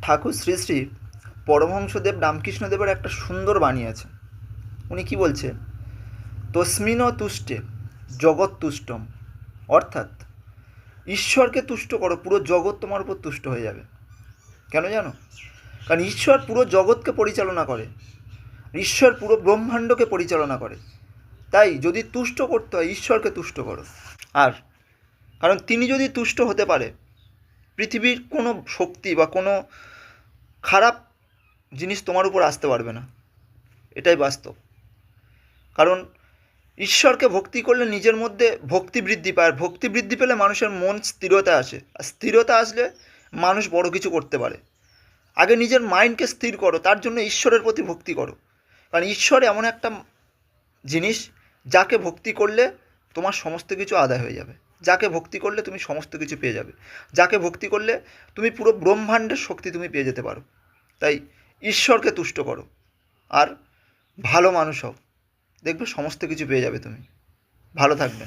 ঠাকুর শ্রী শ্রী পরমহংসদেব রামকৃষ্ণদেবের একটা সুন্দর বাণী আছে। উনি কি বলছে, তস্মিন তুষ্টে জগৎ তুষ্টম, অর্থাৎ ঈশ্বরকে তুষ্ট করো, পুরো জগৎ তোমার উপর তুষ্ট হয়ে যাবে। কেন জানো? কারণ ঈশ্বর পুরো জগৎকে পরিচালনা করে, ঈশ্বর পুরো ব্রহ্মাণ্ডকে পরিচালনা করে। তাই যদি তুষ্ট করতে হয়, ঈশ্বরকে তুষ্ট করো। আর কারণ তিনি যদি তুষ্ট হতে পারে, পৃথিবীর কোনো শক্তি বা কোনো খারাপ জিনিস তোমার উপর আসতে পারবে না। এটাই বাস্তব। কারণ ঈশ্বরকে ভক্তি করলে নিজের মধ্যে ভক্তি বৃদ্ধি পায়, আর ভক্তি বৃদ্ধি পেলে মানুষের মন স্থিরতা আসে, আর স্থিরতা আসলে মানুষ বড় কিছু করতে পারে। আগে নিজের মাইন্ডকে স্থির করো, তার জন্য ঈশ্বরের প্রতি ভক্তি করো। কারণ ঈশ্বর এমন একটা জিনিস, যাকে ভক্তি করলে তোমার সমস্ত কিছু আদায় হয়ে যাবে, যাকে ভক্তি করলে তুমি সমস্ত কিছু পেয়ে যাবে, যাকে ভক্তি করলে তুমি পুরো ব্রহ্মাণ্ডের শক্তি তুমি পেয়ে যেতে পারো। তাই ঈশ্বরকে তুষ্ট করো আর ভালো মানুষ হও, দেখবে সমস্ত কিছু পেয়ে যাবে তুমি। ভালো থাকবে।